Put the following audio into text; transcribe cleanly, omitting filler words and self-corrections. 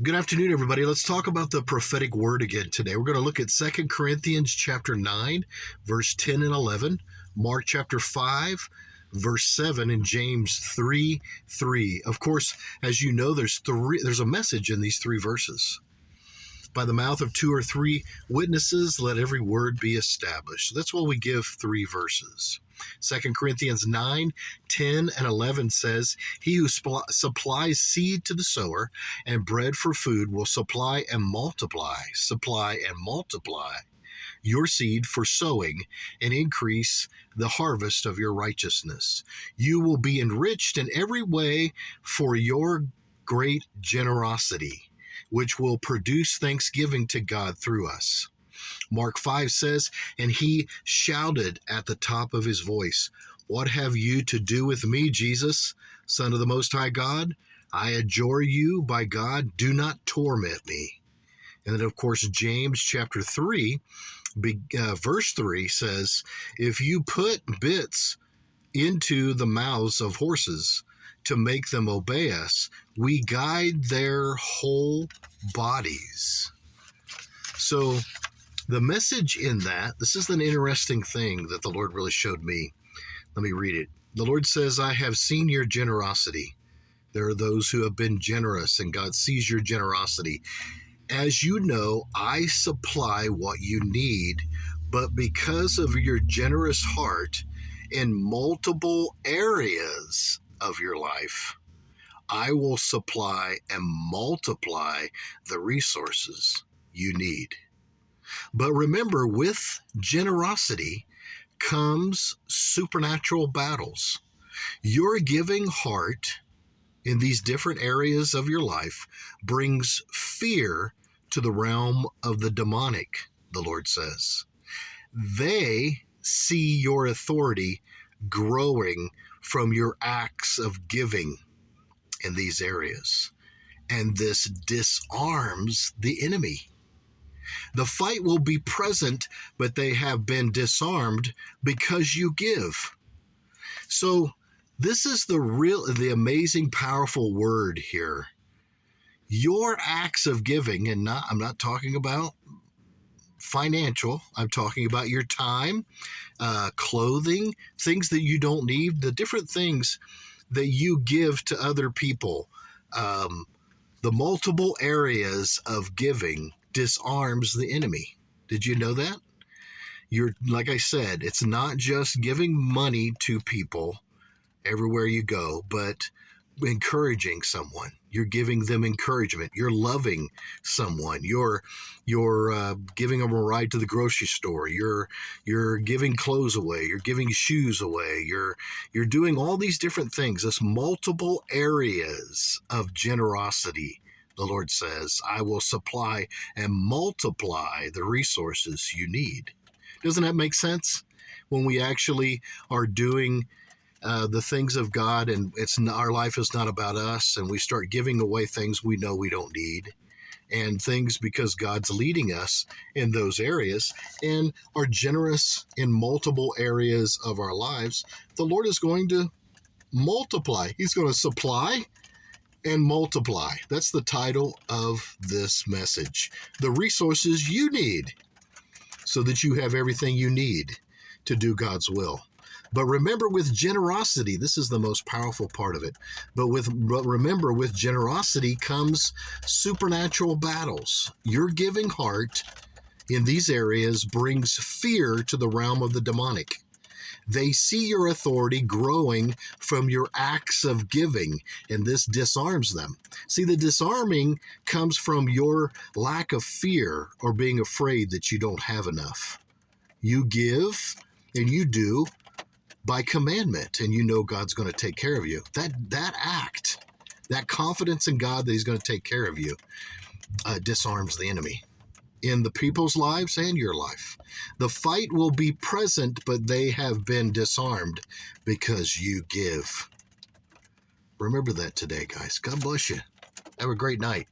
Good afternoon, everybody. Let's talk about the prophetic word again today. We're going to look at 2 Corinthians chapter 9, verse 10 and 11, Mark chapter 5, verse 7, and James 3:3. Of course, as you know, there's a message in these three verses. By the mouth of two or three witnesses, let every word be established. So that's why we give three verses. 2 Corinthians 9, 10, and 11 says, He who supplies seed to the sower and bread for food will supply and multiply your seed for sowing and increase the harvest of your righteousness. You will be enriched in every way for your great generosity, which will produce thanksgiving to God through us. Mark 5 says, And he shouted at the top of his voice, What have you to do with me, Jesus, Son of the Most High God? I adjure you by God, do not torment me. And then, of course, James chapter 3, verse 3 says, If you put bits into the mouths of horses to make them obey us, we guide their whole bodies. So the message in that, this is an interesting thing that the Lord really showed me. Let me read it. The Lord says, I have seen your generosity. There are those who have been generous, and God sees your generosity. As you know, I supply what you need, but because of your generous heart in multiple areas of your life, I will supply and multiply the resources you need. But remember, with generosity comes supernatural battles. Your giving heart in these different areas of your life brings fear to the realm of the demonic, the Lord says. They see your authority growing from your acts of giving in these areas, and this disarms the enemy. The fight will be present, but they have been disarmed because you give. So this is the amazing, powerful word here. Your acts of giving, and I'm not talking about financial, I'm talking about your time, clothing, things that you don't need, the different things that you give to other people. The multiple areas of giving disarms the enemy. Did you know that? Like I said, it's not just giving money to people everywhere you go, but encouraging someone. You're giving them encouragement. You're loving someone. You're giving them a ride to the grocery store. You're giving clothes away. You're giving shoes away. You're doing all these different things. This multiple areas of generosity. The Lord says, I will supply and multiply the resources you need. Doesn't that make sense? When we actually are doing the things of God, and our life is not about us, and we start giving away things we know we don't need, and things because God's leading us in those areas, and are generous in multiple areas of our lives, the Lord is going to multiply. He's going to supply and multiply. That's the title of this message. The resources you need so that you have everything you need to do God's will. But remember, with generosity, this is the most powerful part of it. But remember, with generosity comes supernatural battles. Your giving heart in these areas brings fear to the realm of the demonic. They see your authority growing from your acts of giving, and this disarms them. See, the disarming comes from your lack of fear or being afraid that you don't have enough. You give, and you do by commandment, and you know God's going to take care of you. That act, that confidence in God that He's going to take care of you, disarms the enemy in the people's lives and your life. The fight will be present, but they have been disarmed because you give. Remember that today, guys. God bless you. Have a great night.